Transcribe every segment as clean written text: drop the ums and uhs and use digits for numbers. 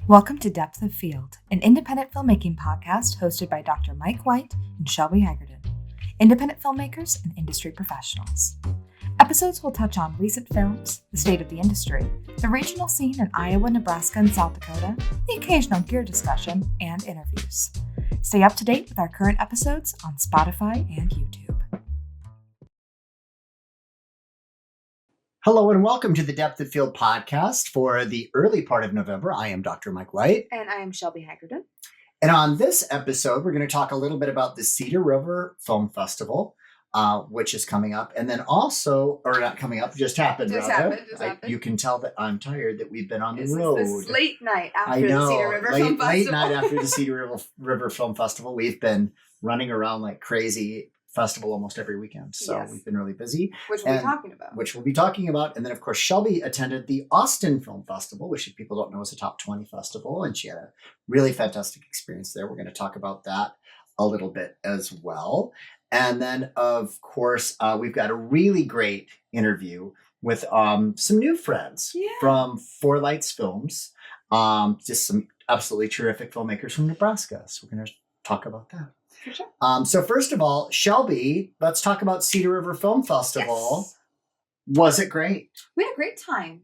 Welcome to Depth of Field, an independent filmmaking podcast hosted by Dr. Mike White and Shelby Hagerden, independent filmmakers and industry professionals. Episodes will touch on recent films, the state of the industry, the regional scene in Iowa, Nebraska, and South Dakota, the occasional gear discussion, and interviews. Stay up to date with our current episodes on Spotify and YouTube. Hello and welcome to the Depth of Field podcast for the early part of November. I am Dr. Mike White. And I am Shelby Hagerden. And on this episode, we're going to talk a little bit about the Cedar River Film Festival, which is coming up. And then also, or not coming up, just happened. Just happened. You can tell that I'm tired that we've been on the road. This late night after the Cedar River Film Festival. Late night after the Cedar River Film Festival. We've been running around like crazy. Festival almost every weekend. So We've been really busy. Which we'll be talking about. And then, of course, Shelby attended the Austin Film Festival, which if people don't know is a top 20 festival. And she had a really fantastic experience there. We're going to talk about that a little bit as well. And then, of course, we've got a really great interview with some new friends from Four Lights Films. Just some absolutely terrific filmmakers from Nebraska. So we're going to talk about that. For sure. So first of all, Shelby, let's talk about Cedar River Film Festival. Yes. Was it great? We had a great time.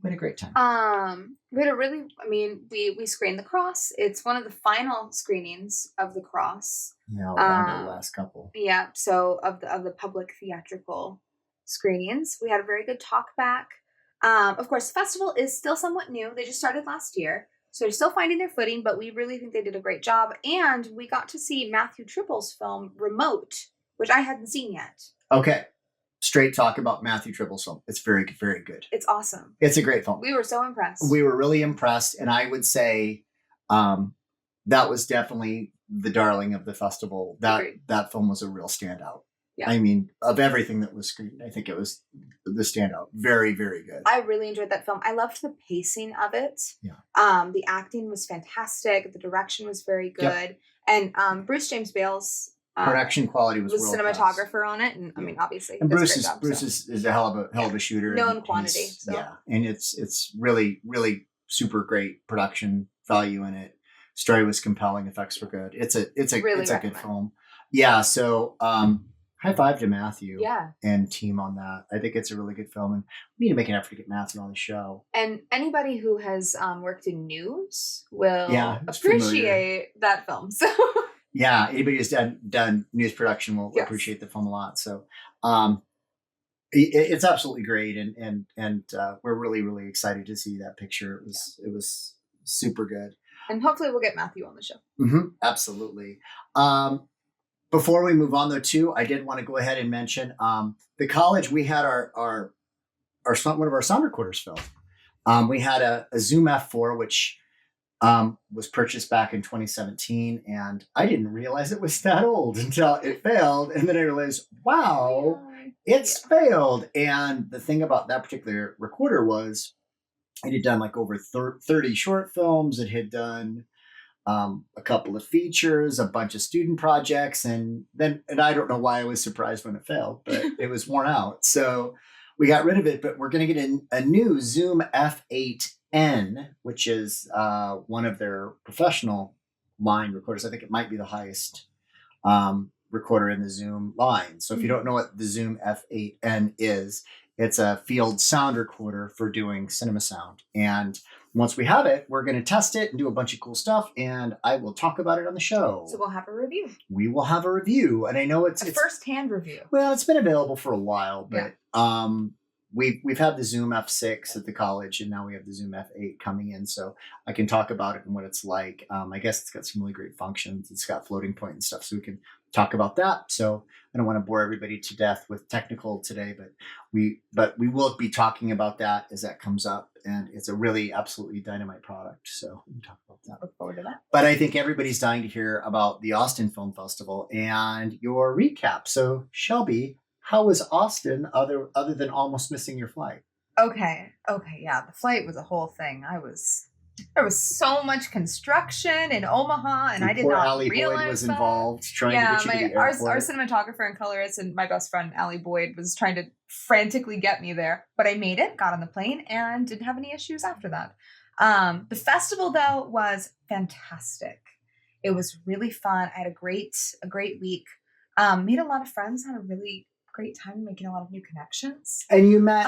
We had a really, we screened The Cross. It's one of the final screenings of The Cross. Yeah, down to the last couple. Yeah, so of the public theatrical screenings. We had a very good talk back. Of course, the festival is still somewhat new. They just started last year. So they're still finding their footing, but we really think they did a great job. And we got to see Matthew Tribble's film, Remote, which I hadn't seen yet. Okay. Straight talk about Matthew Tribble's film. It's very, very good. It's awesome. It's a great film. We were so impressed. We were really impressed. And I would say that was definitely the darling of the festival. That film was a real standout. Yeah. I mean, of everything that was screened, I think it was the standout. Very, very good. I really enjoyed that film. I loved the pacing of it. Yeah. The acting was fantastic. The direction was very good. Yep. And Bruce James Bale's production quality was cinematographer on it. And I mean, obviously, and Bruce is a hell of a shooter. Known quantity. So. Yeah, and it's really, really super great production value in it. Story was compelling. Effects were good. It's a good film. Yeah. So. High five to Matthew and team on that. I think it's a really good film, and we need to make an effort to get Matthew on the show. And anybody who has worked in news will appreciate that film. So yeah, anybody who's done news production will appreciate the film a lot. So it's absolutely great, and we're really, really excited to see that picture. It was super good, and hopefully we'll get Matthew on the show. Mm-hmm, absolutely. Before we move on, though, too, I did want to go ahead and mention the college. We had one of our sound recorders filmed. We had a Zoom F4, which was purchased back in 2017, and I didn't realize it was that old until it failed, and then I realized, wow, it's failed. And the thing about that particular recorder was it had done like over 30 short films. It had done a couple of features, a bunch of student projects, and I don't know why I was surprised when it failed, but it was worn out. So we got rid of it, but we're going to get a new Zoom F8N, which is one of their professional line recorders. I think it might be the highest recorder in the Zoom line. So if you don't know what the Zoom F8N is, it's a field sound recorder for doing cinema sound. And once we have it, we're going to test it and do a bunch of cool stuff, and I will talk about it on the show. So we'll have a review. We will have a review, and I know it's first-hand review. Well, it's been available for a while, but we've had the Zoom F6 at the college, and now we have the Zoom F8 coming in, so I can talk about it and what it's like. I guess it's got some really great functions. It's got floating point and stuff, so we can talk about that. So I don't want to bore everybody to death with technical today, but we will be talking about that as that comes up, and it's a really absolutely dynamite product. So we can talk about that. Look forward to that. But I think everybody's dying to hear about the Austin Film Festival and your recap. So Shelby, how was Austin other than almost missing your flight? Okay, yeah, the flight was a whole thing. There was so much construction in Omaha, and I did not Allie realize Boyd was that. involved trying to get you to the airport. Our cinematographer and colorist and my best friend Allie Boyd was trying to frantically get me there, but I made it, got on the plane, and didn't have any issues after that. The festival though was fantastic. It was really fun. I had a great week. Made a lot of friends, had a really great time making a lot of new connections. And you met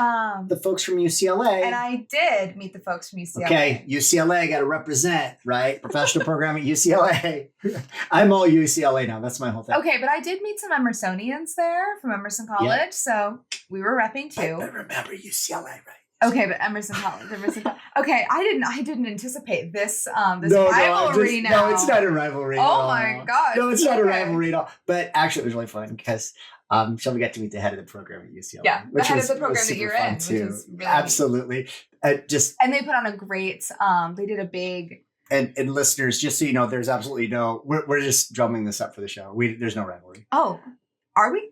the folks from UCLA. And I did meet the folks from UCLA. Okay, UCLA got to represent, right? Professional program at UCLA. I'm all UCLA now. That's my whole thing. Okay, but I did meet some Emersonians there from Emerson College, so we were repping too. I remember UCLA, right? Okay, but Emerson College. Okay, I didn't anticipate this rivalry now. No, it's not a rivalry. Oh my gosh. No, it's not a rivalry at all. But actually, it was really fun because Shelby got to meet the head of the program at UCLA. Yeah, the head of the program that you're in, too. which is really Absolutely. And they put on a great. They did a big. And listeners, just so you know, there's absolutely no. We're just drumming this up for the show. There's no rivalry. Oh, are we?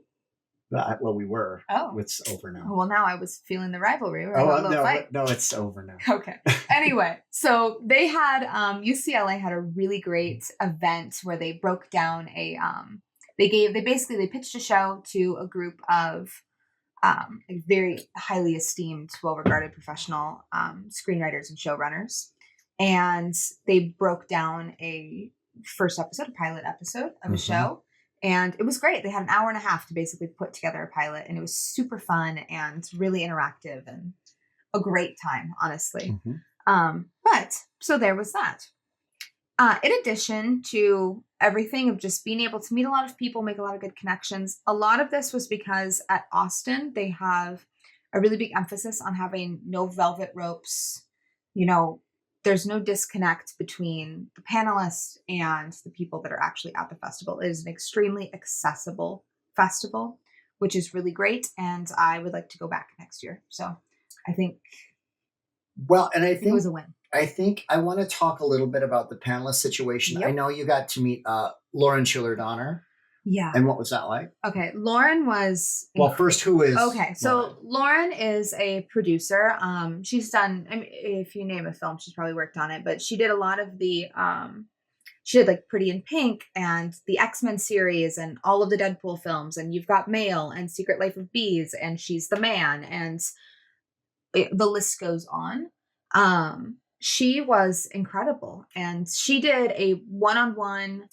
Well, we were. Oh, it's over now. Well, now I was feeling the rivalry. No, it's over now. Okay. Anyway, so they had UCLA had a really great event where they broke down they pitched a show to a group of very highly esteemed, well-regarded professional screenwriters and showrunners, and they broke down a pilot episode of a show. And it was great. They had an hour and a half to basically put together a pilot, and it was super fun and really interactive and a great time, honestly. But so there was that. In addition to everything of just being able to meet a lot of people, make a lot of good connections, a lot of this was because at Austin, they have a really big emphasis on having no velvet ropes. There's no disconnect between the panelists and the people that are actually at the festival. It is an extremely accessible festival, which is really great. And I would like to go back next year. So I think, it was a win. I think I want to talk a little bit about the panelist situation. Yep. I know you got to meet Lauren Schiller-Donner. Yeah. And what was that like? Okay. Lauren was... first, who is... Okay. So Lauren is a producer. She's done... if you name a film, she's probably worked on it. But she did a lot of the... she did like Pretty in Pink and the X-Men series and all of the Deadpool films. And You've Got Mail and Secret Life of Bees and She's the Man. And the list goes on. She was incredible. And she did a one-on-one...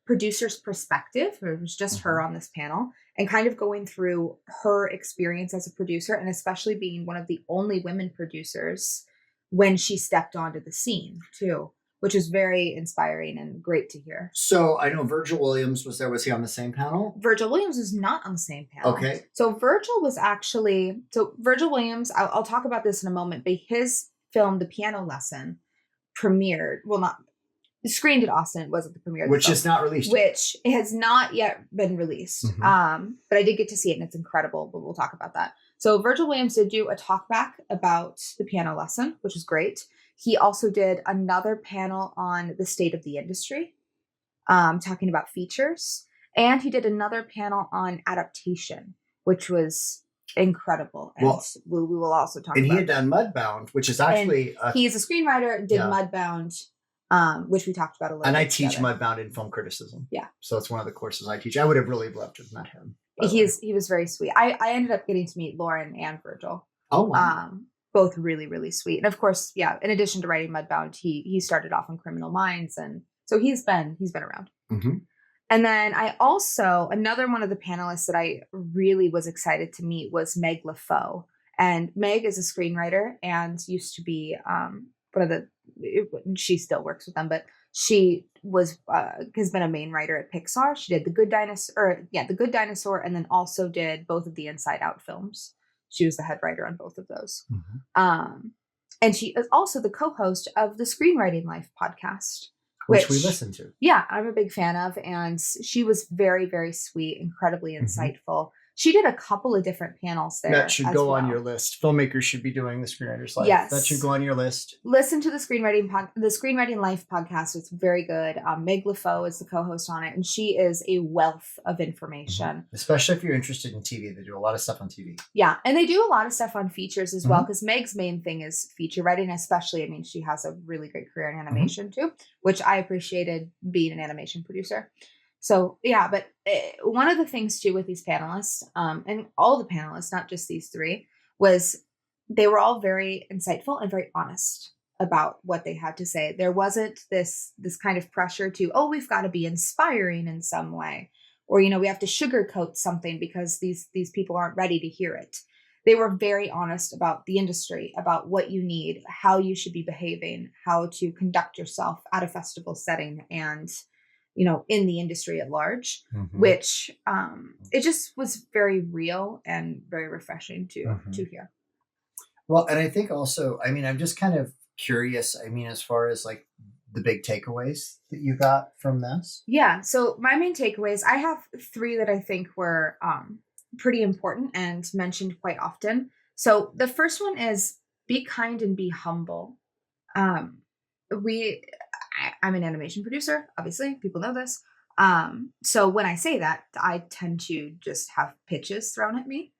producer's perspective. It was just her on this panel and kind of going through her experience as a producer, and especially being one of the only women producers when she stepped onto the scene too, which is very inspiring and great to hear. So I know Virgil Williams was there. Was he on the same panel? Virgil Williams was not on the same panel. Okay. So Virgil Williams, I'll talk about this in a moment, but his film, The Piano Lesson, screened at Austin. It wasn't the premiere. Which is not released yet. Which has not yet been released. But I did get to see it and it's incredible, but we'll talk about that. So Virgil Williams did do a talk back about The Piano Lesson, which is great. He also did another panel on the state of the industry, talking about features. And he did another panel on adaptation, which was incredible. And we will also talk about And he had done Mudbound, which is actually... he's a screenwriter, did Mudbound, which we talked about a little bit. And I teach Mudbound in film criticism. Yeah. So it's one of the courses I teach. I would have really loved to have met him. He was very sweet. I ended up getting to meet Lauren and Virgil. Oh, wow. Both really, really sweet. And of course, in addition to writing Mudbound, he started off on Criminal Minds. And so he's been around. And then another one of the panelists that I really was excited to meet was Meg LaFoe. And Meg is a screenwriter and used to be she still works with them, but she has been a main writer at Pixar. She did The Good Dinosaur, and then also did both of the Inside Out films. She was the head writer on both of those. And she is also the co-host of the Screenwriting Life podcast, which we listen to. Yeah, I'm a big fan of, and she was very, very sweet, incredibly insightful. She did a couple of different panels there. That should go on your list. Filmmakers should be doing the Screenwriter's Life. Yes. That should go on your list. Listen to the Screenwriting Life podcast. It's very good. Meg LaFoe is the co-host on it, and she is a wealth of information. Especially if you're interested in TV. They do a lot of stuff on TV. Yeah, and they do a lot of stuff on features as well, because Meg's main thing is feature writing, especially. I mean, she has a really great career in animation too, which I appreciated being an animation producer. So, but one of the things too with these panelists, and all the panelists, not just these three, was they were all very insightful and very honest. about what they had to say. There wasn't this kind of pressure to, oh, we've got to be inspiring in some way, or, you know, we have to sugarcoat something because these people aren't ready to hear it. They were very honest about the industry, about what you need, how you should be behaving, how to conduct yourself at a festival setting, and, you know, in the industry at large, which it just was very real and very refreshing to hear. Well, and I think also, I mean, I'm just kind of curious. I mean, as far as like the big takeaways that you got from this. Yeah. So my main takeaways, I have 3 that I think were pretty important and mentioned quite often. So the first one is be kind and be humble. I'm an animation producer, obviously, people know this. So when I say that, I tend to just have pitches thrown at me.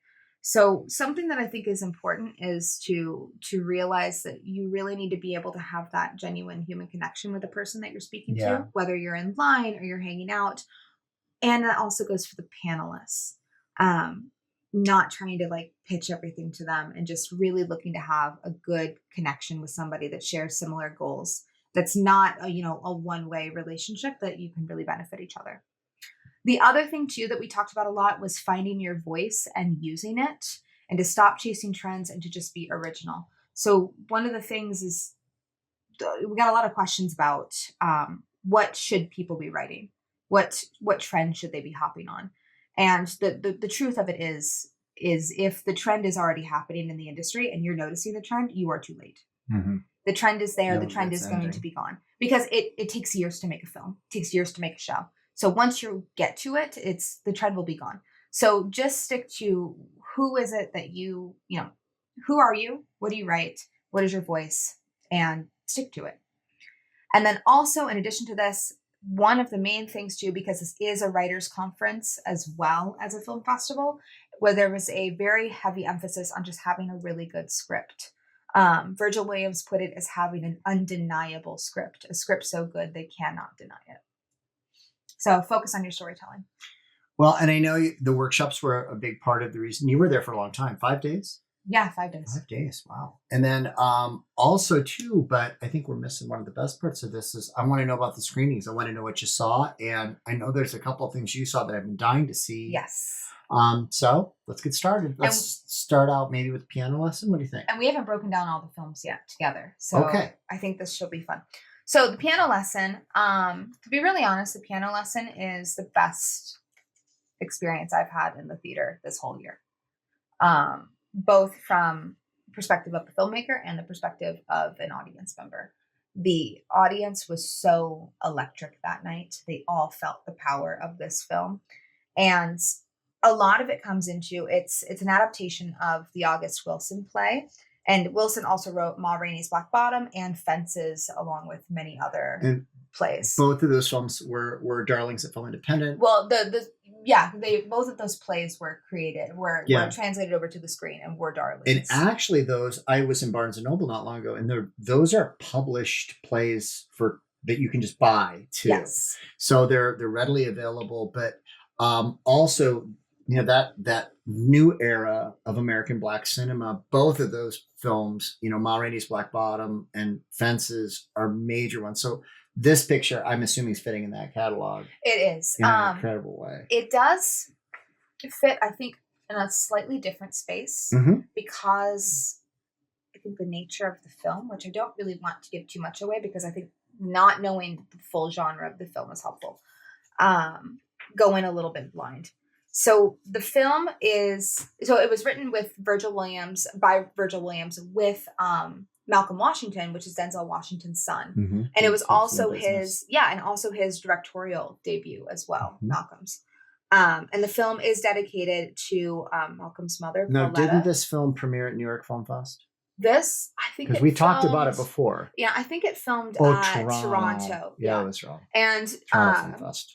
So something that I think is important is to realize that you really need to be able to have that genuine human connection with the person that you're speaking to, whether you're in line or you're hanging out. And that also goes for the panelists. Not trying to like pitch everything to them, and just really looking to have a good connection with somebody that shares similar goals. That's not a one-way relationship, that you can really benefit each other. The other thing too that we talked about a lot was finding your voice and using it, and to stop chasing trends and to just be original. So one of the things is we got a lot of questions about what should people be writing? What trend should they be hopping on? And the truth of it is if the trend is already happening in the industry and you're noticing the trend, you are too late. The trend is there. The trend is going to be gone, because it takes years to make a film. It takes years to make a show. So once you get to it, the trend will be gone. So just stick to who is it that who are you? What do you write? What is your voice? And stick to it. And then also, in addition to this, one of the main things too, because this is a writers' conference as well as a film festival, where there was a very heavy emphasis on just having a really good script. Virgil Williams put it as having an undeniable script, a script so good they cannot deny it. So focus on your storytelling. Well, and I know the workshops were a big part of the reason you were there for a long time. 5 days? Yeah, 5 days. 5 days. Wow. And then also too, but I think we're missing one of the best parts of this is I want to know about the screenings. I want to know what you saw. And I know there's a couple of things you saw that I've been dying to see. Yes. So let's get started. Let's start out maybe with piano lesson. What do you think? And we haven't broken down all the films yet together. So okay. I think this should be fun. So the piano lesson, to be really honest, the piano lesson is the best experience I've had in the theater this whole year. Both from perspective of the filmmaker and the perspective of an audience member. The audience was so electric that night. They all felt the power of this film. And a lot of it comes into, it's an adaptation of the August Wilson play. And Wilson also wrote Ma Rainey's Black Bottom and Fences, along with many other plays. Both of those films were darlings at Film Independent. Well, both of those plays were created, were translated over to the screen, and were darlings. And actually, I was in Barnes and Noble not long ago, and those are published plays that you can just buy too. Yes. So they're readily available, but also, that new era of American Black cinema, both of those films, Ma Rainey's Black Bottom and Fences, are major ones. So this picture, I'm assuming, is fitting in that catalog. It is. In an incredible way. It does fit, I think, in a slightly different space, because I think the nature of the film, which I don't really want to give too much away, because I think not knowing the full genre of the film is helpful. Go in a little bit blind. So the film it was written by Virgil Williams with Malcolm Washington, which is Denzel Washington's son. And it was also his directorial debut as well, Malcolm's. And the film is dedicated to Malcolm's mother, Now, Pauletta. didn't this film premiere at New York Film Fest? This, I think, because we talked about it before. Yeah, I think it filmed at Toronto. Yeah, it was wrong. And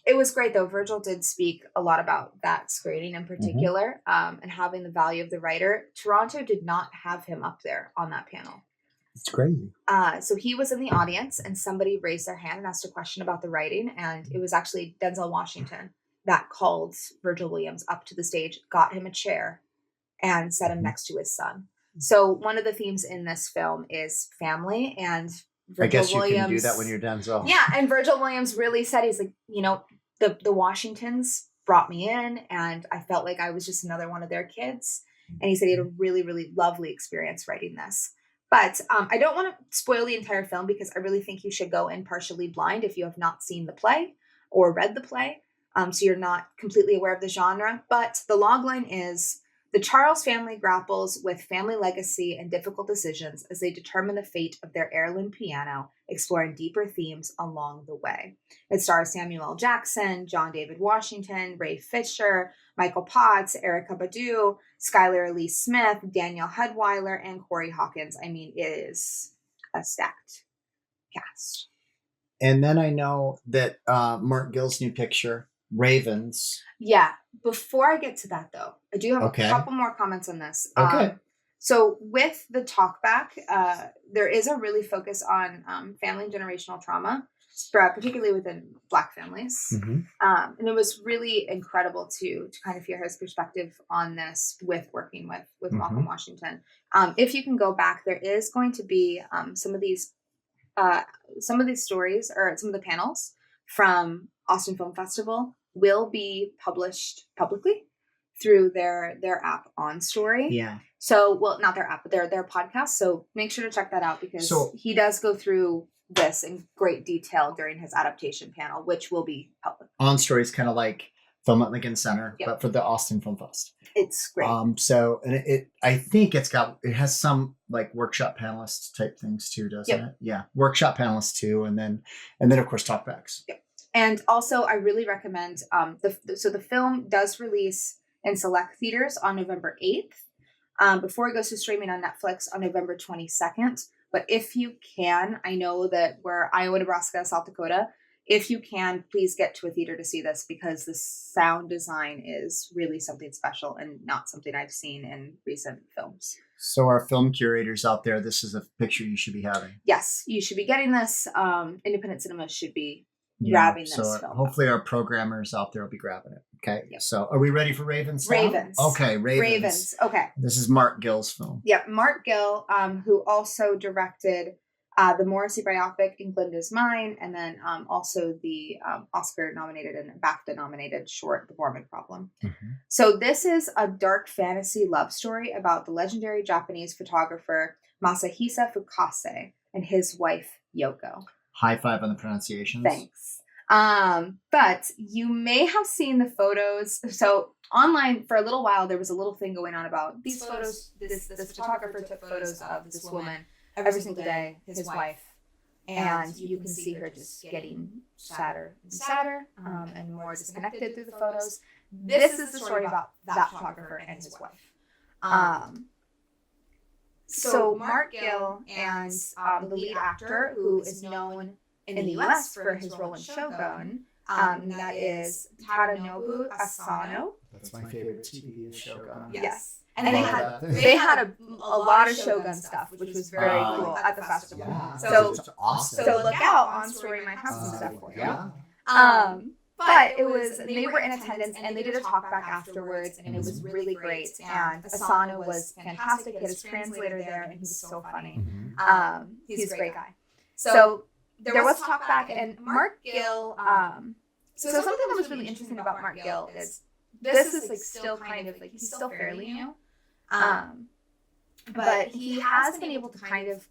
it was great, though. Virgil did speak a lot about that screening in particular, and having the value of the writer. Toronto did not have him up there on that panel. It's crazy. So he was in the audience, and somebody raised their hand and asked a question about the writing, and it was actually Denzel Washington that called Virgil Williams up to the stage, got him a chair, and set him next to his son. So one of the themes in this film is family, and Virgil I guess you Williams, can do that when you're Denzel. Yeah, and Virgil Williams really said, he's like, the Washingtons brought me in, and I felt like I was just another one of their kids. And he said he had a really, really lovely experience writing this. But I don't want to spoil the entire film, because I really think you should go in partially blind if you have not seen the play or read the play. So you're not completely aware of the genre. But the logline is: the Charles family grapples with family legacy and difficult decisions as they determine the fate of their heirloom piano, exploring deeper themes along the way. It stars Samuel L. Jackson, John David Washington, Ray Fisher, Michael Potts, Erykah Badu, Skylar Lee Smith, Danielle Hudweiler, and Corey Hawkins. I mean, it is a stacked cast. And then I know that Mark Gill's new picture, Ravens. Yeah. Before I get to that, though, I do have Okay. a couple more comments on this. Okay. So with the talkback, there is a really focus on family and generational trauma, particularly within Black families. Mm-hmm. And it was really incredible to kind of hear his perspective on this with working with Malcolm Washington. If you can go back, there is going to be some of these stories, or some of the panels from Austin Film Festival will be published publicly through their app On Story. Yeah. So, well, not their app, but their podcast. So make sure to check that out, because he does go through this in great detail during his adaptation panel, which will be public. On Story is kind of like Film at Lincoln Center, Yep. but for the Austin Film Fest. It's great. So, and I think it has some like workshop panelist type things too, doesn't it? Yeah. Workshop panelists too. And then of course talkbacks. Yep. And also I really recommend, the film does release in select theaters on November 8th, before it goes to streaming on Netflix on November 22nd. But if you can, I know that we're Iowa, Nebraska, South Dakota. If you can, please get to a theater to see this, because the sound design is really something special and not something I've seen in recent films. So our film curators out there, this is a picture you should be having. Yes, you should be getting this. Independent cinemas should be grabbing this so film. Hopefully our programmers out there will be grabbing it. Okay. Yep. So are we ready for Ravens now? Ravens. Okay, Ravens. Ravens. Okay. This is Mark Gill's film. Yeah, Mark Gill, who also directed the Morrissey biopic England Is Mine, and then also the Oscar-nominated and BAFTA-nominated short The Mormon Problem. Mm-hmm. So this is a dark fantasy love story about the legendary Japanese photographer Masahisa Fukase and his wife Yoko. High five on the pronunciations. Thanks. But you may have seen the photos. So online for a little while, there was a little thing going on about these photos. This photographer took photos of this woman every single day, his wife, and you can see her just getting sadder and sadder, and more disconnected through the photos. This is the story about that photographer and his wife. So Mark Gill and the lead actor, who is known in the U.S. for his role in Shogun, that is Tadanobu Asano. That's my favorite TV is Shogun. Yes. And they had a lot of Shogun stuff, which was very cool at the festival. Yeah. So That's awesome. So look out, On Story might have some stuff for you. Yeah. But they were in attendance, and they did a talk back afterwards, and it was really great. And Asano was fantastic. He had his translator there, and he was so funny. He's a great guy. So there was a talk back, and Mark Gill. So something that was really interesting about Mark Gill is this is like still kind of like he's still fairly new, but he has been able to kind of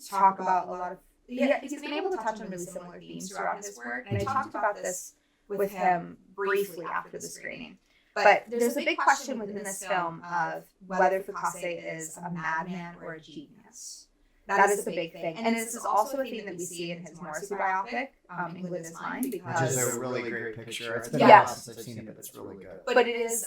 talk about a lot of. He's been able to touch on really similar themes throughout his work, and I talked about this with him briefly after the screening. But there's a big question within this film of whether Fukase is a madman or a genius. That is the big thing. And this is also a theme that we see in his Morrissey biopic, England Is Mine. Which is a really great picture. It's been a while since I've seen it, but it's really good. But it is,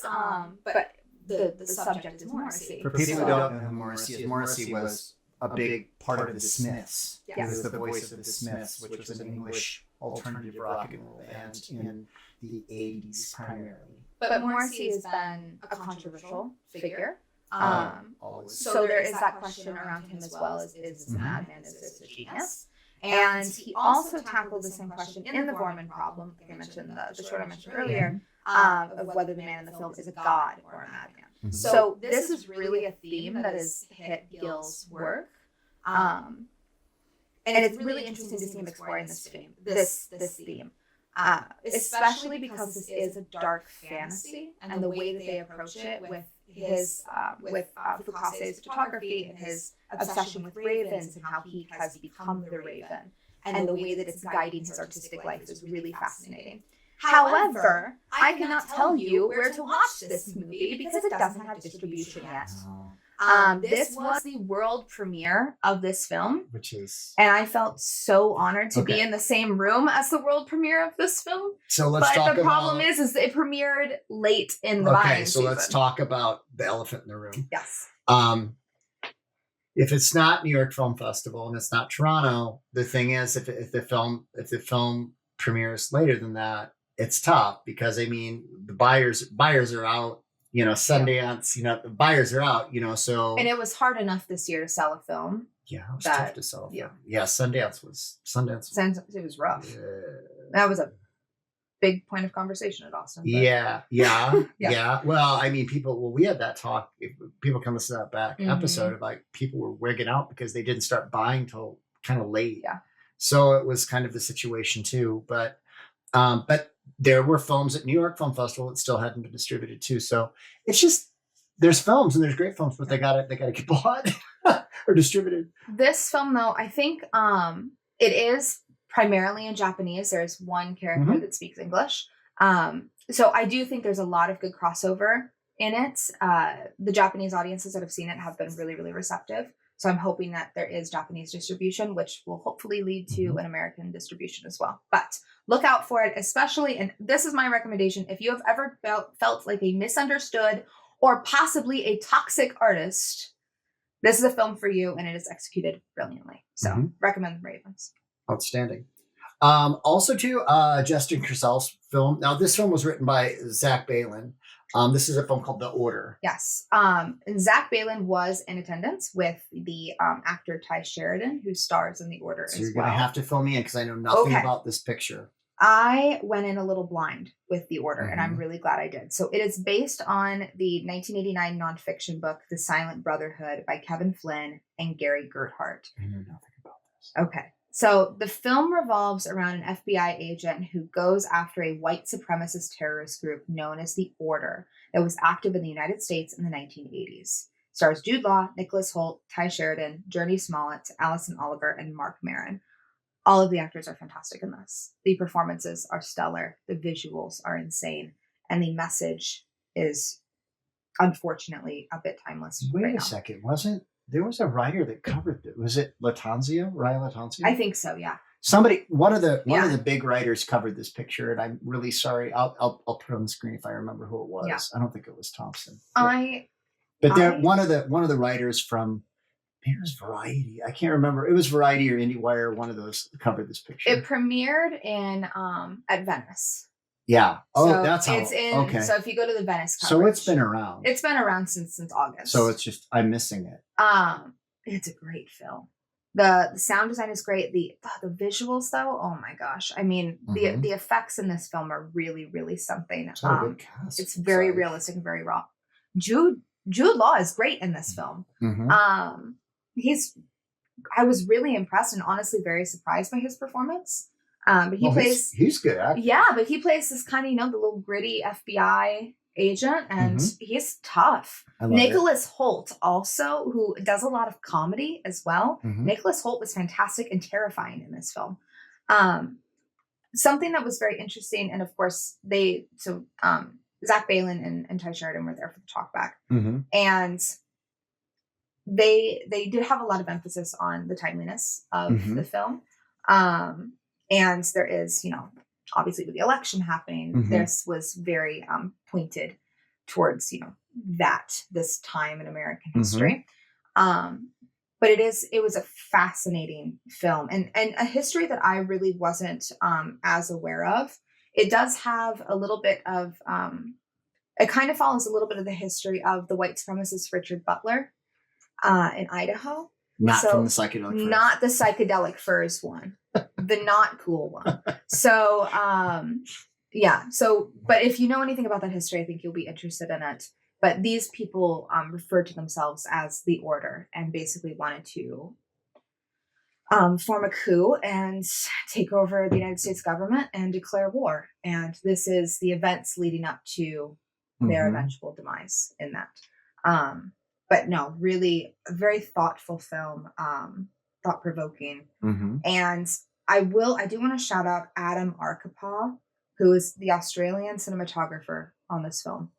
but the subject is Morrissey. For people who don't know who Morrissey is, Morrissey was a big part of the Smiths. He was the voice of the Smiths, which was an English alternative rock and roll band in the 80s primarily. But Morrissey has been a controversial figure. Always. So there is that question around him as well, is this a madman, is this a genius? And he also tackled the same question in The Mormon Problem, like I mentioned, the short I mentioned earlier, of whether the man in the film is a god or a madman. Mhm. So this is really a theme that has hit Gil's work. And it's really interesting to see him exploring this theme. Especially because this is a dark fantasy, and the way that they approach it with his Fukasse's photography and his obsession with ravens and how he has become the raven, and the way that it's guiding his artistic life is really fascinating. However, I cannot tell you where to watch this movie because it doesn't have distribution yet. This was the world premiere of this film, Which is, and I felt so honored to be in the same room as the world premiere of this film. so let's talk But the about, problem is it premiered late in the buying so season. let's talk about the elephant in the room. Yes. If it's not New York Film Festival and it's not Toronto, the thing is, if the film premieres later than that, it's tough because I mean the buyers are out. You know, Sundance. You know, the buyers are out. You know, so And it was hard enough this year to sell a film. yeah, it was tough to sell. Yeah, Sundance was. It was rough. That was a big point of conversation at Austin. But. Yeah. Well, I mean, we had that talk. If people come listen to that back episode of like people were wigging out because they didn't start buying till kind of late. Yeah. So it was kind of the situation too. But there were films at New York Film Festival that still hadn't been distributed too. So it's just there's films and there's great films, but they gotta get bought or distributed. This film, though, I think it is primarily in Japanese. There's one character that speaks English. So I do think there's a lot of good crossover in it. The Japanese audiences that have seen it have been really, really receptive. So I'm hoping that there is Japanese distribution, which will hopefully lead to an American distribution as well. But look out for it, especially, and this is my recommendation, if you have ever felt like a misunderstood or possibly a toxic artist, this is a film for you, and it is executed brilliantly. So recommend The Ravens. Outstanding. Also, too, Justin Kurzel's film. Now, this film was written by Zach Balin. This is a film called The Order. Yes. And Zach Balin was in attendance with the actor Ty Sheridan, who stars in The Order as well. So you're going to have to fill me in because I know nothing about this picture. I went in a little blind with The Order, and I'm really glad I did. So it is based on the 1989 nonfiction book, The Silent Brotherhood by Kevin Flynn and Gary Gerhardt. I know nothing about this. Okay. So the film revolves around an FBI agent who goes after a white supremacist terrorist group known as The Order that was active in the United States in the 1980s. Stars Jude Law, Nicholas Hoult, Ty Sheridan, Journey Smollett, Allison Oliver, and Mark Maron. All of the actors are fantastic in this. The performances are stellar. The visuals are insane. And the message is, unfortunately, a bit timeless. Wait a second. There was a writer that covered it. Was it Ryan Latanzio? I think so, yeah. One of the big writers covered this picture, and I'm really sorry. I'll put it on the screen if I remember who it was. Yeah. I don't think it was Thompson. One of the writers from, maybe it was Variety. I can't remember. It was Variety or IndieWire. One of those covered this picture. It premiered in at Venice. Yeah. Oh, so that's how. It's in. Okay. So if you go to the Venice coverage, so it's been around. It's been around since August. So it's just I'm missing it. It's a great film. The sound design is great. The visuals, though, oh my gosh! I mean, the effects in this film are really, really something. It's a good cast. It's very realistic and very raw. Jude Law is great in this film. I was really impressed and honestly very surprised by his performance. But he's good actor. Yeah, but he plays this kind of the little gritty FBI agent, and he's tough. Nicholas Hoult also, who does a lot of comedy as well. Nicholas Hoult was fantastic and terrifying in this film. Something that was very interesting, and of course Zach Balin and Ty Sheridan were there for the talkback, and they did have a lot of emphasis on the timeliness of the film. And there is, obviously with the election happening, this was very pointed towards, this time in American history. But it was a fascinating film and a history that I really wasn't as aware of. It does have a little bit of, it kind of follows a little bit of the history of the white supremacist Richard Butler in Idaho. From the psychedelic furs. Not the psychedelic furs one. The not cool one. So, but if you know anything about that history, I think you'll be interested in it. But these people referred to themselves as the Order and basically wanted to form a coup and take over the United States government and declare war. And this is the events leading up to their eventual demise in that. But no, really a very thoughtful film, thought-provoking. And I do want to shout out Adam Arkapaw, who is the Australian cinematographer on this film.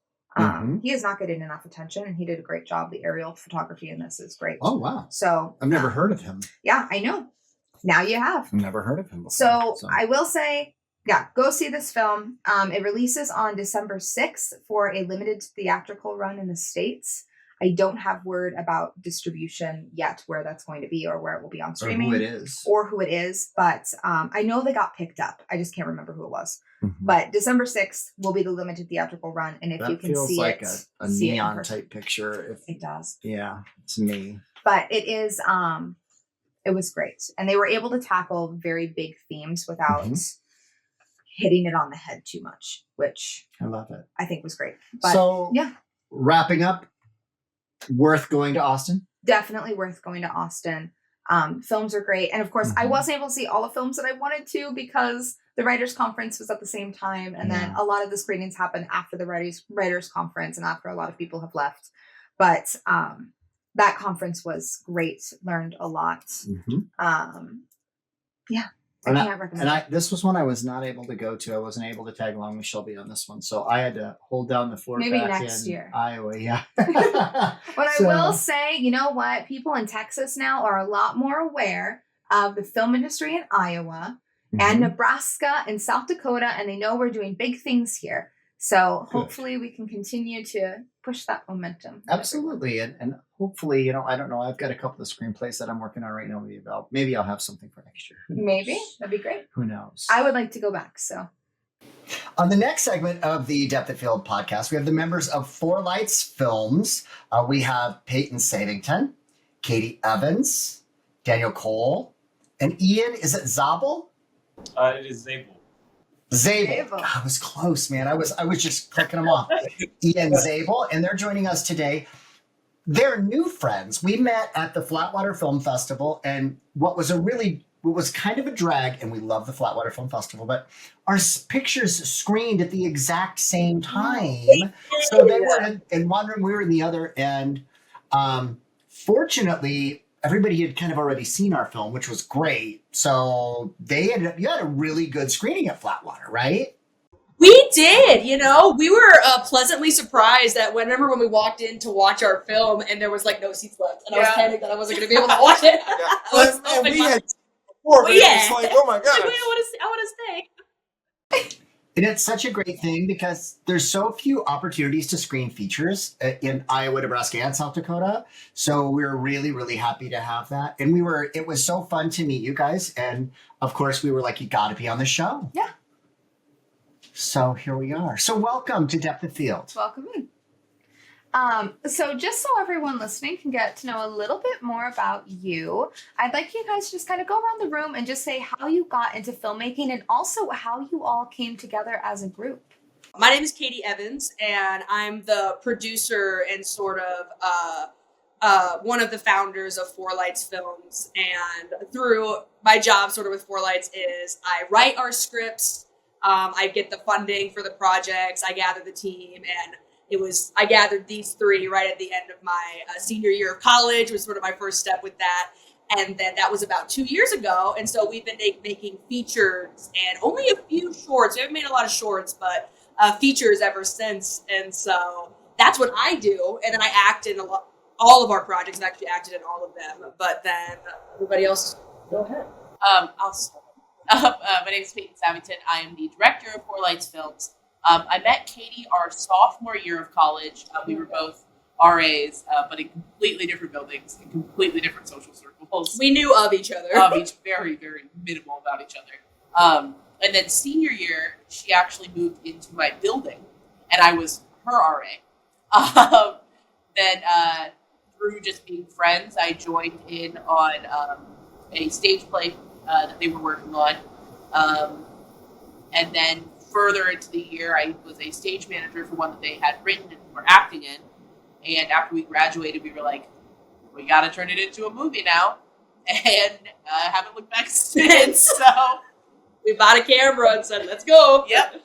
He is not getting enough attention, and he did a great job. The aerial photography in this is great. Oh, wow. So I've never heard of him. Yeah, I know. Now you have. Never heard of him before. So I will say, yeah, go see this film. It releases on December 6th for a limited theatrical run in the States. I don't have word about distribution yet, where that's going to be or where it will be on streaming. Or who it is. But I know they got picked up. I just can't remember who it was. But December 6th will be the limited theatrical run. And if that you can see like it. A neon type picture. It does. Yeah, to me. But it is, it was great. And they were able to tackle very big themes without hitting it on the head too much, which I love it. I think was great. But, so yeah, wrapping up, worth going to Austin? Definitely worth going to Austin. Films are great. And of course, I wasn't able to see all the films that I wanted to because the writers' conference was at the same time. And then a lot of the screenings happened after the writers' conference and after a lot of people have left. But that conference was great. Learned a lot. Yeah. I can't recommend it. This was one I was not able to go to. I wasn't able to tag along with Shelby on this one. So I had to hold down the fort maybe back next in year. Iowa. Yeah. But I will say, you know what? People in Texas now are a lot more aware of the film industry in Iowa and Nebraska and South Dakota. And they know we're doing big things here. So hopefully we can continue to push that momentum. Absolutely. And hopefully, I don't know. I've got a couple of screenplays that I'm working on right now. Maybe I'll have something for next year. Maybe. That'd be great. Who knows? I would like to go back. So on the next segment of the Depth of Field podcast, we have the members of Four Lights Films. We have Peyton Sadington, Katie Evans, Daniel Cole, and Ian, is it Zabel? It is Zabel. Zabel. I was close, man. I was just clicking them off. Ian Zabel, and they're joining us today. They're new friends. We met at the Flatwater Film Festival, and what was kind of a drag, and we love the Flatwater Film Festival, but our pictures screened at the exact same time. So they were in one room, we were in the other, and fortunately, everybody had kind of already seen our film, which was great. So you had a really good screening at Flatwater, right? We did, we were pleasantly surprised that when we walked in to watch our film and there was like no seats left, and I was panicked that I wasn't going to be able to watch it. And we had before, but it's like, oh my gosh. I want to stay. And it's such a great thing because there's so few opportunities to screen features in Iowa, Nebraska, and South Dakota. So we're really, really happy to have that. And it was so fun to meet you guys. And of course we were like, you got to be on the show. Yeah. So here we are. So welcome to Depth of Field. Welcome in. So just so everyone listening can get to know a little bit more about you, I'd like you guys to just kind of go around the room and just say how you got into filmmaking and also how you all came together as a group. My name is Katie Evans, and I'm the producer and sort of one of the founders of Four Lights Films. And through my job sort of with Four Lights is I write our scripts, I get the funding for the projects, I gather the team, and I gathered these three right at the end of my senior year of college, was sort of my first step with that. And then that was about 2 years ago. And so we've been making features and only a few shorts. We haven't made a lot of shorts, but features ever since. And so that's what I do. And then I act in all of our projects. I've actually acted in all of them. But then everybody else, go ahead. I'll start. My name is Peyton Savington. I am the director of Four Lights Films. I met Katie our sophomore year of college. We were both RAs, but in completely different buildings, in completely different social circles. We knew of each other. Very, very minimal about each other. And then senior year, she actually moved into my building, and I was her RA. Then through just being friends, I joined in on a stage play that they were working on. And then further into the year, I was a stage manager for one that they had written and were acting in. And after we graduated, we were like, we got to turn it into a movie now. And haven't looked back since. So We bought a camera and said, let's go. yep.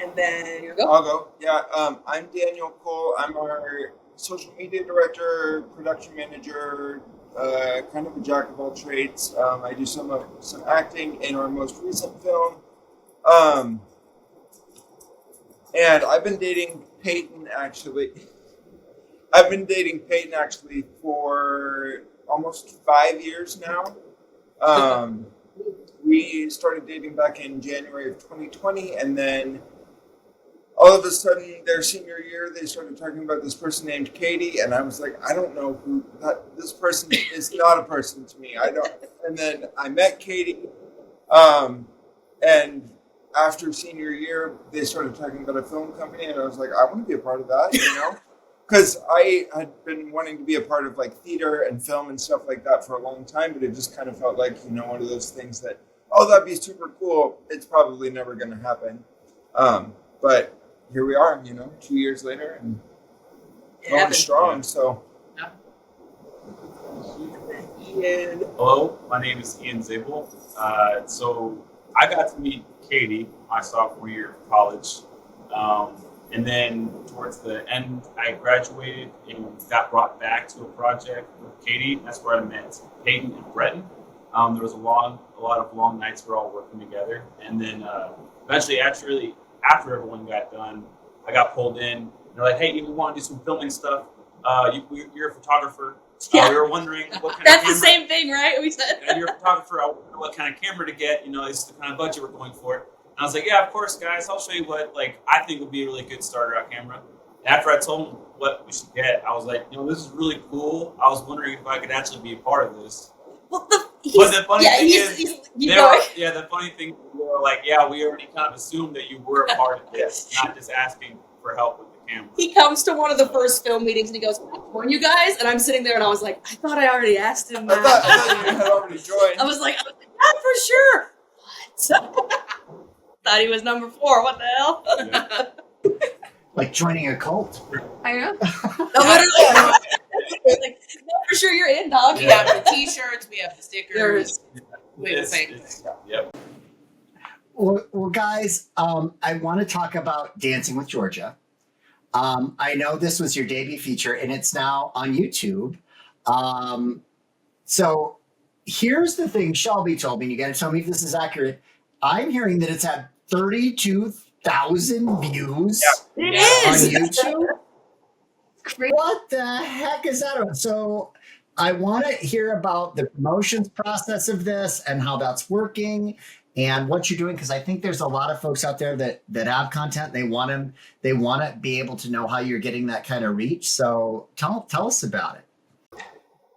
And then you go. I'll go. Yeah, I'm Daniel Cole. I'm our social media director, production manager, kind of a jack of all trades. I do some acting in our most recent film. And I've been dating Peyton actually. For almost 5 years now. We started dating back in January of 2020, and then all of a sudden, their senior year, they started talking about this person named Katie, and I was like, I don't know who this person is. Not a person to me. I don't. And then I met Katie, and after senior year, they started talking about a film company, and I was like, I want to be a part of that, because I had been wanting to be a part of like theater and film and stuff like that for a long time, but it just kind of felt like, one of those things that, oh, that'd be super cool. It's probably never going to happen. But here we are, 2 years later and going strong. So, Ian. Hello, my name is Ian Zabel. So I got to meet Katie my sophomore year of college. And then towards the end, I graduated and got brought back to a project with Katie. That's where I met Peyton and Breton. There was a lot of long nights we were all working together. And then eventually, after everyone got done, I got pulled in. They're like, hey, we want to do some filming stuff. You're a photographer. Yeah. We were wondering what kind That's of camera. the same thing, right? We said. You're a photographer. I wonder what kind of camera to get. This is the kind of budget we're going for. And I was like, yeah, of course, guys. I'll show you what I think would be a really good starter out camera. After I told them what we should get, I was like, this is really cool. I was wondering if I could actually be a part of this. Well, the funny thing is, the funny thing, we were like, yeah, we already kind of assumed that you were a part of this, not just asking for help with the camera. He comes to one of the first film meetings and he goes, "Can I join you guys?" And I'm sitting there and I was like, I thought I already asked him I that. thought you had already joined. I was like, yeah, for sure. What? Thought he was number 4. What the hell? Yeah. Like joining a cult. I know. No, literally. Like, no, for sure you're in, dog. We have the T-shirts, we have the stickers. We have the same thing. Yep. Well, guys, I want to talk about Dancing with Georgia. I know this was your debut feature, and it's now on YouTube. So here's the thing Shelby told me, and you got to tell me if this is accurate. I'm hearing that it's had 32,000 views It on is. YouTube. Great. What the heck is that about? So I want to hear about the promotions process of this and how that's working and what you're doing, because I think there's a lot of folks out there that have content. They want to be able to know how you're getting that kind of reach. So tell us about it.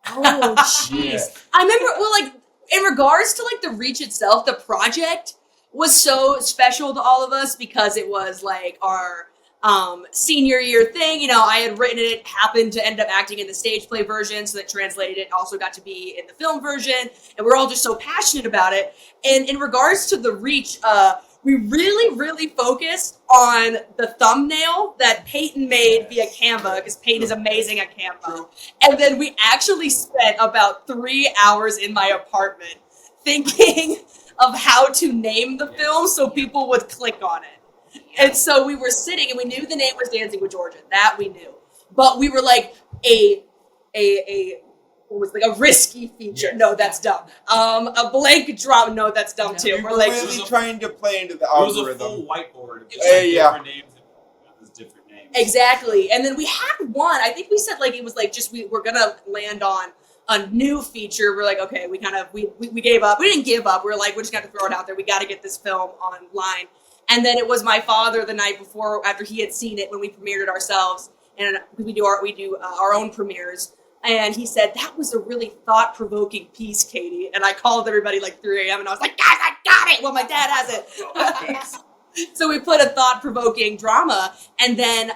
Oh, jeez. I remember, in regards to, the reach itself, the project was so special to all of us because it was, our senior year thing. I had written it, happened to end up acting in the stage play version, so that translated it also got to be in the film version, and we're all just so passionate about it. And in regards to the reach, we really, really focused on the thumbnail that Peyton made via Canva, because Peyton is amazing at Canva. And then we actually spent about 3 hours in my apartment thinking of how to name the film so people would click on it. And so we were sitting, and we knew the name was Dancing with Georgia. That we knew. But we were like a risky feature. Yes. No, that's dumb. A blank drop. No, that's dumb too. We We're were like, really trying to play into the It was a algorithm. full whiteboard of just Yeah. different names and different names. exactly. And then we had one. I think we said it was we're gonna land on a new feature. We're like, okay, we gave up. We didn't give up. We're like, we're just gonna throw it out there. We got to get this film online. And then it was my father the night before, after he had seen it, when we premiered it ourselves, and we do our own premieres. And he said, that was a really thought-provoking piece, Katie. And I called everybody 3 a.m. and I was like, guys, I got it. Well, my dad has it. So we put a thought-provoking drama, and then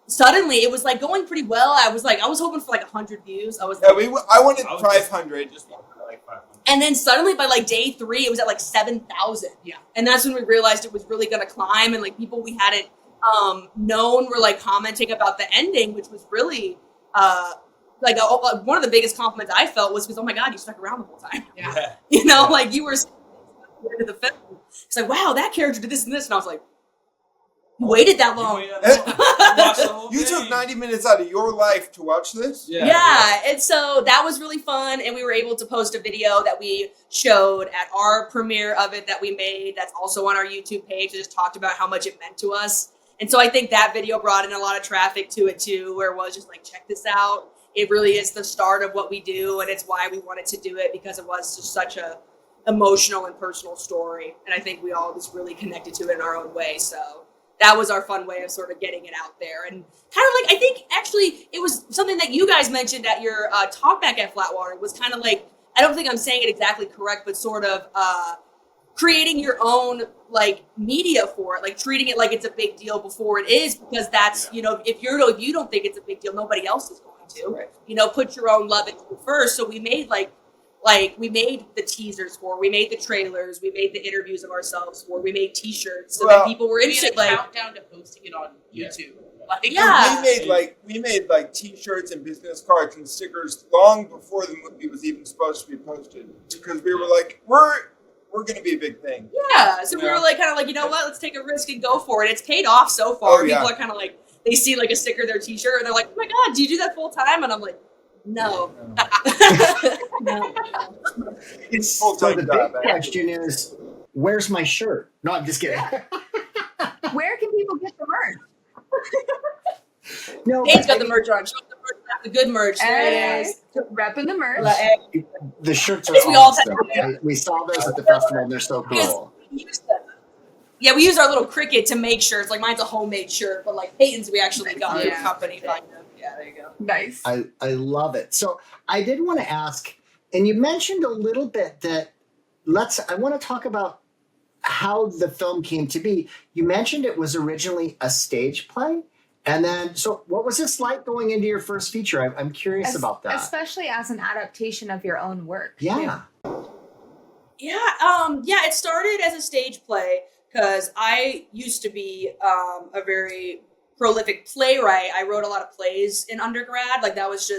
suddenly it was going pretty well. I was hoping for 100 views. I wanted I was 500. Just like 500. And then suddenly by day 3, it was at 7,000. Yeah. And that's when we realized it was really going to climb, and people we hadn't known were like commenting about the ending, which was really one of the biggest compliments I felt was because, oh my God, you stuck around the whole time. Yeah. You know, like you were at the end of the film. It's like, wow, that character did this and this. And I was like, you waited that long. You took 90 minutes out of your life to watch this? Yeah. And so that was really fun. And we were able to post a video that we showed at our premiere of it that we made. That's also on our YouTube page. It just talked about how much it meant to us. And so I think that video brought in a lot of traffic to it too, where it was just like, check this out. It really is the start of what we do. And it's why we wanted to do it, because it was just such a emotional and personal story. And I think we all just really connected to it in our own way. So that was our fun way of sort of getting it out there. And kind of like, I think actually it was something that you guys mentioned at your talk back at Flatwater, was kind of like, I don't think I'm saying it exactly correct, but sort of creating your own like media for it, like treating it like it's a big deal before it is, because that's, you know, if you don't think it's a big deal, nobody else is going to, Right. you know, put your own love into it first. So we made we made the teasers for, we made the trailers, we made the interviews of ourselves for, we made t-shirts so that people were We into had it. a countdown to posting it on YouTube. Like, Yeah. We made like t-shirts and business cards and stickers long before the movie was even supposed to be posted, because we were like, we're going to be a big thing. Yeah, so we were like, kind of like, you know what, let's take a risk and go for it. It's paid off so far. Oh, yeah. People are kind of like, they see like a sticker, their t-shirt, and they're like, oh my God, do you do that full time? And I'm like, no. No. It's So full-time the job. big question is, where's my shirt? No, I'm just kidding. Where can people get the merch? No, Kate's but got the merch on. Show the merch, the good merch. There it is. Repping the merch. the shirts are Because we all awesome. We saw those at the festival, and they're so cool. We used them. Yeah, we used our little Cricut to make shirts. Like mine's a homemade shirt, but like Peyton's we actually got from a company. Yeah, there you go. Nice. I love it. So I did want to ask, and you mentioned a little bit that I want to talk about how the film came to be. You mentioned it was originally a stage play. And then, so what was this like going into your first feature? I'm curious about that. Especially as an adaptation of your own work. Yeah. Yeah, it started as a stage play because I used to be a very prolific playwright. I wrote a lot of plays in undergrad. Like that was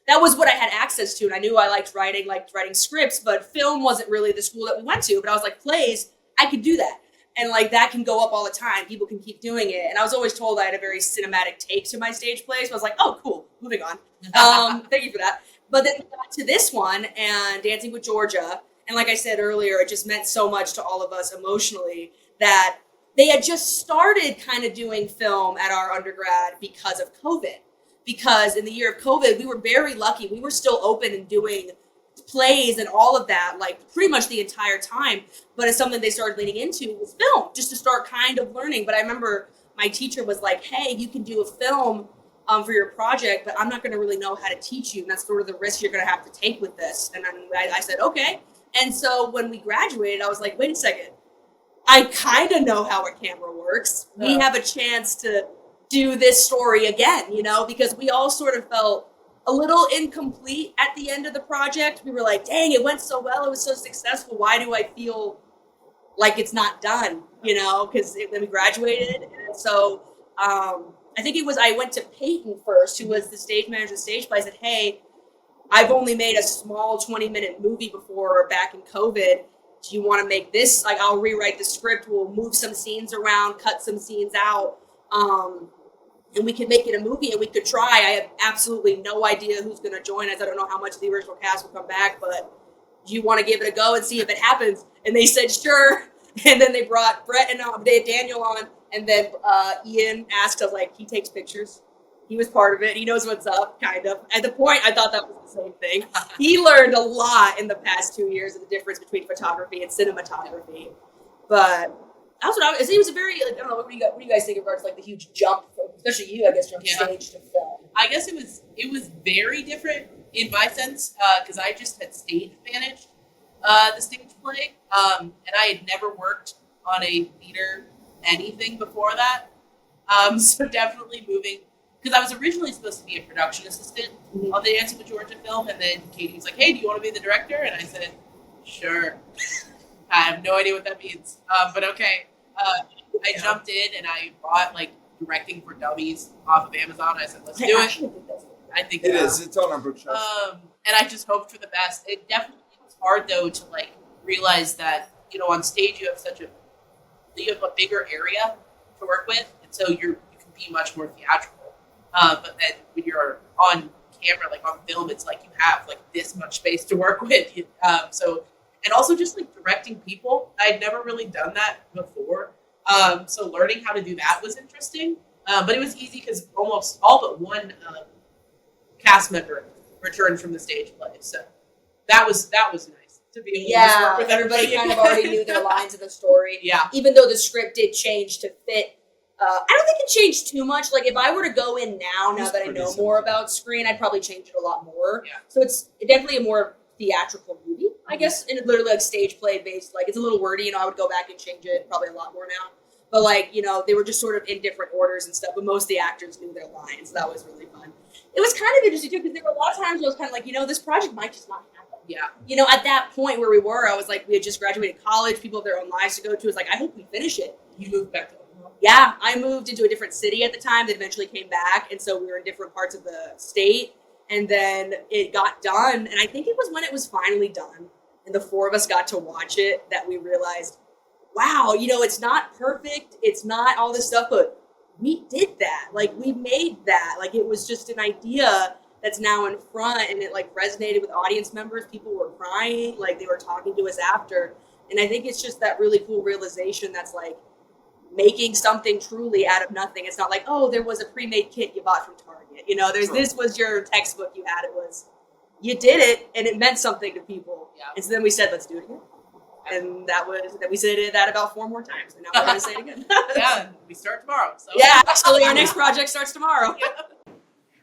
what I had access to. And I knew I liked writing scripts, but film wasn't really the school that we went to. But I was like, plays, I could do that. And like that can go up all the time. People can keep doing it. And I was always told I had a very cinematic take to my stage plays. So I was like, oh, cool. Moving on. Thank you for that. But then we got to this one and Dancing with Georgia. And like I said earlier, it just meant so much to all of us emotionally that they had just started kind of doing film at our undergrad because of COVID. Because in the year of COVID, we were very lucky. We were still open and doing plays and all of that, like pretty much the entire time. But it's something they started leaning into was film, just to start kind of learning. But I remember my teacher was like, hey, you can do a film for your project, but I'm not going to really know how to teach you. And that's sort of the risk you're going to have to take with this. And then I said, okay. And so when we graduated, I was like, wait a second. I kind of know how a camera works. We have a chance to do this story again, you know, because we all sort of felt a little incomplete at the end of the project. We were like, dang, it went so well. It was so successful. Why do I feel like it's not done, you know, because then we graduated. And so I think I went to Peyton first, who was the stage manager of the stage play. I said, hey, I've only made a small 20-minute movie before back in COVID. Do you want to make this? Like, I'll rewrite the script. We'll move some scenes around, cut some scenes out. And we could make it a movie and we could try. I have absolutely no idea who's going to join us. I don't know how much of the original cast will come back, but do you want to give it a go and see if it happens? And they said, sure. And then they brought Brett and Daniel on. And then Ian asked us, like, he takes pictures. He was part of it. He knows what's up, kind of. At the point, I thought that was the same thing. He learned a lot in the past 2 years of the difference between photography and cinematography. But that's what it was a very, like, I don't know, what do you guys think in regards to, like, the huge jump, especially you, I guess, from stage to film? I guess it was very different in my sense, because I just had stage managed the stage play, and I had never worked on a theater anything before that. So definitely moving, because I was originally supposed to be a production assistant on the Dancing with Georgia film, and then Katie was like, hey, do you want to be the director? And I said, sure. I have no idea what that means, but okay. I jumped in and I bought like Directing for Dummies off of Amazon. I said, let's do it. I think It is. It's on our bookshelf. and I just hoped for the best. It definitely was hard though to like realize that, you know, on stage you have a bigger area to work with, and so you can be much more theatrical. But then when you're on camera, like on film, it's like you have like this much space to work with. And also just like directing people, I'd never really done that before. So learning how to do that was interesting. But it was easy because almost all but one cast member returned from the stage play. So that was nice to be able to just work with everybody kind of already knew their lines of the story. Yeah. Even though the script did change to fit. I don't think it changed too much. Like if I were to go in now that I know more about screen, I'd probably change it a lot more. Yeah. So it's definitely a more theatrical movie, I guess, and literally like stage play based. Like it's a little wordy, I would go back and change it probably a lot more now. But like, they were just sort of in different orders and stuff, but most of the actors knew their lines. That was really fun. It was kind of interesting too, because there were a lot of times where I was kind of like, this project might just not happen. Yeah. At that point where we were, I was like, we had just graduated college, people have their own lives to go to. It's like, I hope we finish it. You moved back to Oklahoma? Yeah, I moved into a different city at the time that eventually came back. And so we were in different parts of the state. And then it got done. And I think it was when it was finally done and the four of us got to watch it that we realized, wow, it's not perfect. It's not all this stuff, but we did that. Like we made that. Like it was just an idea that's now in front, and it like resonated with audience members. People were crying, like they were talking to us after. And I think it's just that really cool realization that's like making something truly out of nothing. It's not like, oh, there was a pre-made kit you bought from Target. This was your textbook you had. It was, you did it and it meant something to people. Yeah. And so then we said, let's do it again. And we said that about 4 more times. And now we're going to say it again. Yeah, and we start tomorrow. So. Yeah, actually our next project starts tomorrow. Yeah.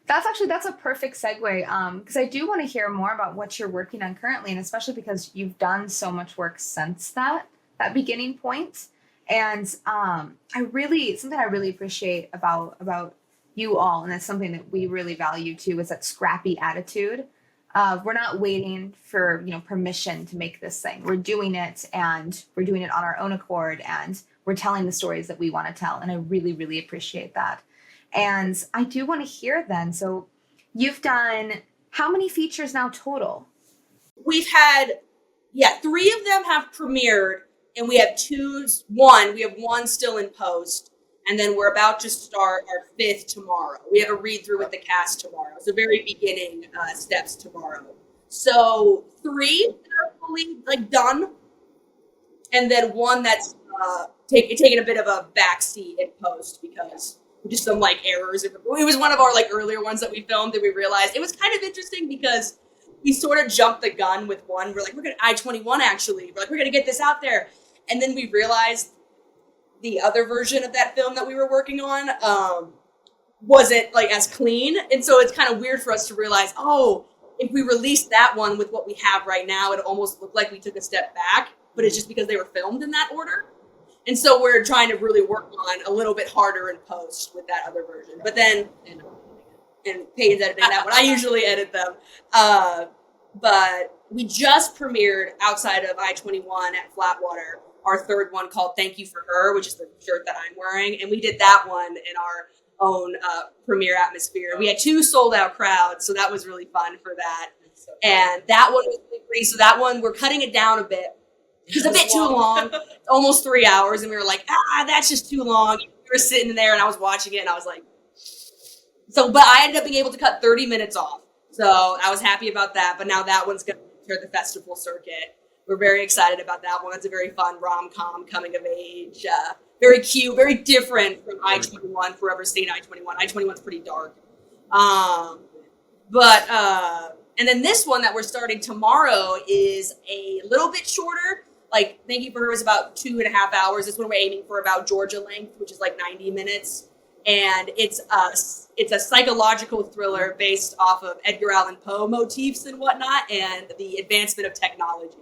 That's a perfect segue, because I do want to hear more about what you're working on currently, and especially because you've done so much work since that beginning point. And something I really appreciate about you all, and that's something that we really value too, is that scrappy attitude. We're not waiting for permission to make this thing. We're doing it, and we're doing it on our own accord, and we're telling the stories that we want to tell. And I really, really appreciate that. And I do want to hear then. So you've done how many features now total? We've had 3 of them have premiered, and we have we have one still in post. And then we're about to start our 5th tomorrow. We have a read through with the cast tomorrow. So very beginning steps tomorrow. So 3 that are fully done, and then one that's taking a bit of a backseat in post because just some errors. It was one of our earlier ones that we filmed, and we realized it was kind of interesting because we sort of jumped the gun with one. We're like, we're gonna I-21 actually. We're gonna get this out there, and then we realized the other version of that film that we were working on wasn't as clean. And so it's kind of weird for us to realize, if we released that one with what we have right now, it almost looked like we took a step back, but it's just because they were filmed in that order. And so we're trying to really work on a little bit harder in post with that other version. But then, and Peyton's editing that one. I usually edit them. But we just premiered outside of I-21 at Flatwater our 3rd one called Thank You For Her, which is the shirt that I'm wearing. And we did that one in our own premiere atmosphere. We had 2 sold out crowds, so that was really fun for that. And that one was really free. So that one, we're cutting it down a bit. It's a bit too long, almost 3 hours. And we were like, that's just too long. We were sitting there and I was watching it and I was like, but I ended up being able to cut 30 minutes off. So I was happy about that. But now that one's going to enter the festival circuit. We're very excited about that one. It's a very fun rom-com, coming of age, very cute, very different from I-21, for whoever's seen I-21. I-21's pretty dark. And then this one that we're starting tomorrow is a little bit shorter. Thank You For Her is about 2.5 hours. This one we're aiming for about Georgia length, which is 90 minutes. And it's a psychological thriller based off of Edgar Allan Poe motifs and whatnot, and the advancement of technology.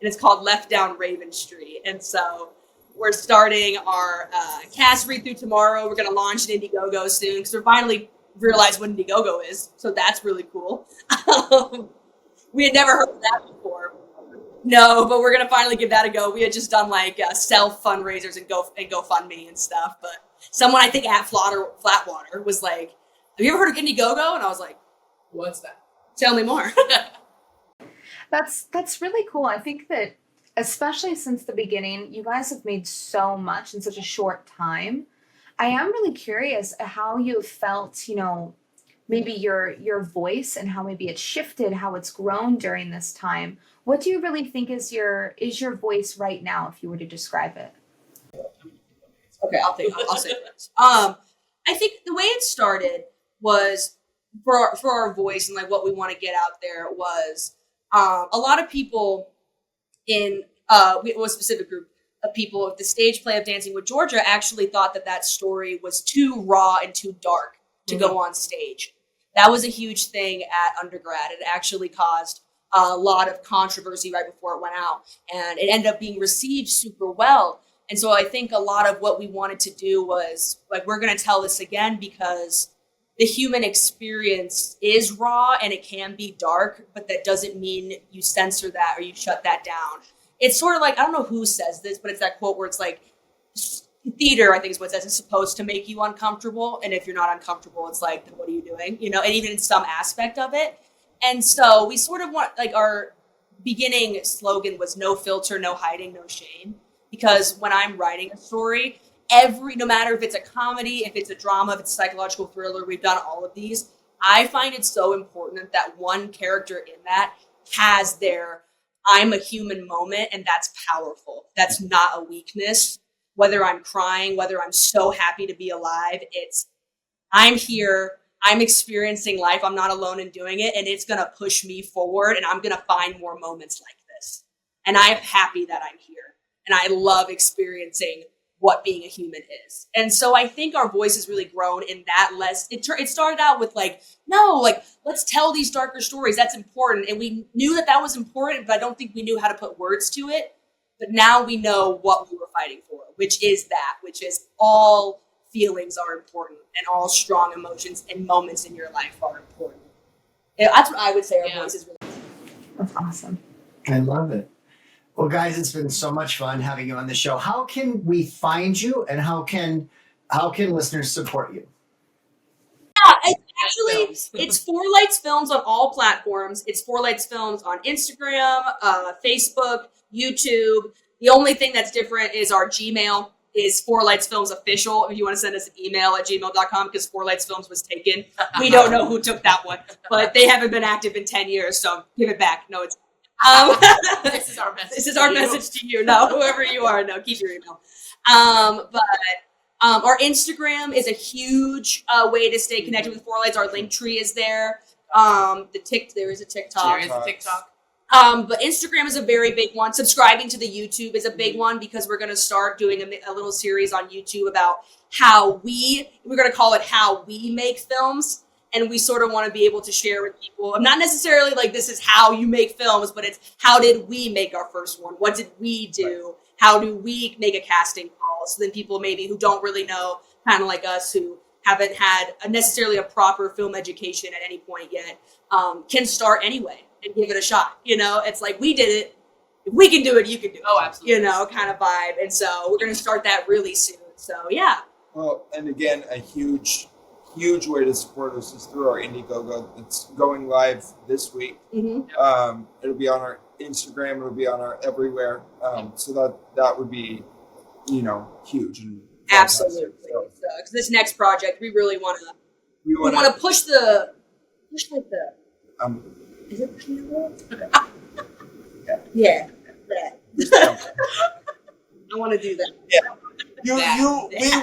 And it's called Left Down Raven Street. And so we're starting our cast read through tomorrow. We're going to launch an Indiegogo soon because we're finally realized what Indiegogo is. So that's really cool. We had never heard of that before. No, but we're gonna finally give that a go. We had just done like self fundraisers and GoFundMe and stuff. But someone I think at Flatwater was like, "Have you ever heard of Indiegogo?" And I was like, What's that? "Tell me more." That's really cool. I think that especially since the beginning, you guys have made so much in such a short time. I am really curious how you felt, maybe your voice and how maybe it's shifted, how it's grown during this time. What do you really think is your voice right now, if you were to describe it? Okay, I'll say this. I think the way it started was for our voice and like what we want to get out there was a lot of people in a specific group of people of the stage play of Dancing with Georgia actually thought that story was too raw and too dark to go on stage. That was a huge thing at undergrad. It actually caused a lot of controversy right before it went out, and it ended up being received super well. And so I think a lot of what we wanted to do was like, we're going to tell this again because the human experience is raw and it can be dark, but that doesn't mean you censor that or you shut that down. It's sort of like, I don't know who says this, but it's that quote where it's like, theater, I think is what it says, is supposed to make you uncomfortable. And if you're not uncomfortable, it's like, then what are you doing? And even in some aspect of it. And so we sort of want, like, our beginning slogan was no filter, no hiding, no shame. Because when I'm writing a story, no matter if it's a comedy, if it's a drama, if it's a psychological thriller, we've done all of these. I find it so important that one character in that has their I'm a human moment, and that's powerful. That's not a weakness. Whether I'm crying, whether I'm so happy to be alive, it's I'm here, I'm experiencing life, I'm not alone in doing it, and it's going to push me forward, and I'm going to find more moments like this. And I'm happy that I'm here, and I love experiencing what being a human is. And so I think our voice has really grown in that it started out with let's tell these darker stories. That's important. And we knew that was important, but I don't think we knew how to put words to it. But now we know what we were fighting for, which is all feelings are important and all strong emotions and moments in your life are important. And that's what I would say our voice is really. That's awesome. I love it. Well, guys, it's been so much fun having you on the show. How can we find you, and how can listeners support you? Yeah, it's Four Lights Films on all platforms. It's Four Lights Films on Instagram, Facebook, YouTube. The only thing that's different is our Gmail is Four Lights Films Official. If you want to send us an email at gmail.com, because Four Lights Films was taken. We don't know who took that one, but they haven't been active in 10 years, so give it back. No, it's This is our message. This is our message to you. No, whoever you are, no, keep your email. But our Instagram is a huge way to stay connected with Four Lights. Our link tree is there. There is a TikTok. There is a TikTok. But Instagram is a very big one. Subscribing to the YouTube is a big one because we're going to start doing a little series on YouTube about we're going to call it How We Make Films. And we sort of want to be able to share with people. I'm not necessarily like, this is how you make films, but it's how did we make our first one? What did we do? Right. How do we make a casting call? So then people maybe who don't really know, kind of like us, who haven't had necessarily a proper film education at any point yet, can start anyway and give it a shot. It's like, we did it. If we can do it, you can do it. Oh, absolutely. Kind of vibe. And so we're going to start that really soon. So, yeah. Well, and again, a huge way to support us is through our Indiegogo. It's going live this week. Mm-hmm. It'll be on our Instagram. It'll be on our everywhere. So that would be, huge. And absolutely. Because this next project, we really want to push the is it pushing the world? Yeah. I want to do that. Yeah. We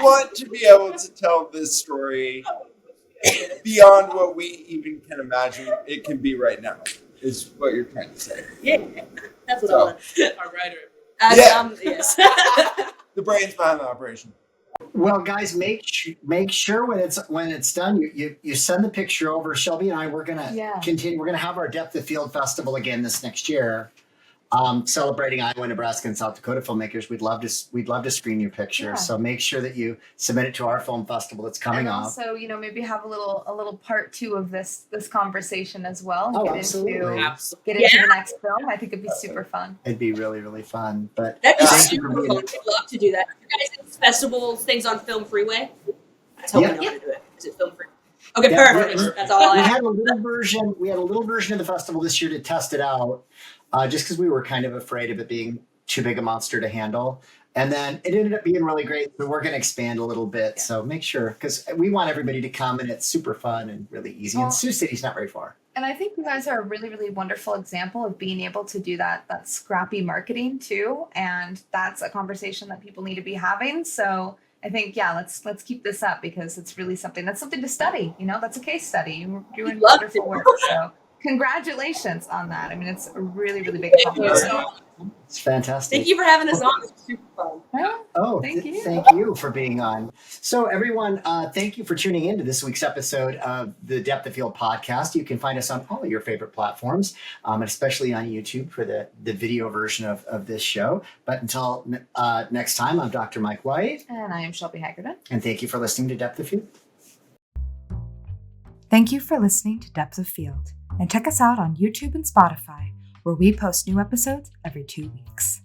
want to be able to tell this story beyond what we even can imagine it can be right now, is what you're trying to say. Yeah, that's what I want. Our writer. Yes. The brains behind the operation. Well, guys, make sure when it's done, you send the picture over. Shelby and I, we're gonna continue. We're gonna have our Depth of Field Festival again this next year. celebrating Iowa, Nebraska, and South Dakota filmmakers. We'd love to screen your picture. Yeah. So make sure that you submit it to our film festival that's coming and up. also, maybe have a little part 2 of this conversation as well. Oh, Get absolutely. get into the next film. I think it'd be super fun. It'd be really, really fun. But That'd be thank you for super being- fun. I'd love to do that. You guys, festivals, things on Film Freeway. That's how we know how to do it. Is it Film Free? Okay, Yeah, perfect. That's all I we have. had a little version. We had a little version of the festival this year to test it out, just because we were kind of afraid of it being too big a monster to handle. And then it ended up being really great. So we're going to expand a little bit. So make sure, because we want everybody to come, and it's super fun and really easy. Well, and Sioux City's not very far. And I think you guys are a really, really wonderful example of being able to do that scrappy marketing too. And that's a conversation that people need to be having. So I think, let's keep this up, because it's really something to study. That's a case study. You're doing Love wonderful to. work. So congratulations on that. I mean, it's a really, really big Thank you accomplishment. so much. It's fantastic. Thank you for having us on. This was super fun. Yeah. Oh, Thank you. Thank you for being on. So, everyone, thank you for tuning in to this week's episode of the Depth of Field podcast. You can find us on all of your favorite platforms, and especially on YouTube for the video version of this show. But until next time, I'm Dr. Mike White. And I am Shelby Haggerton. And thank you for listening to Depth of Field. Thank you for listening to Depth of Field. And check us out on YouTube and Spotify, where we post new episodes every 2 weeks.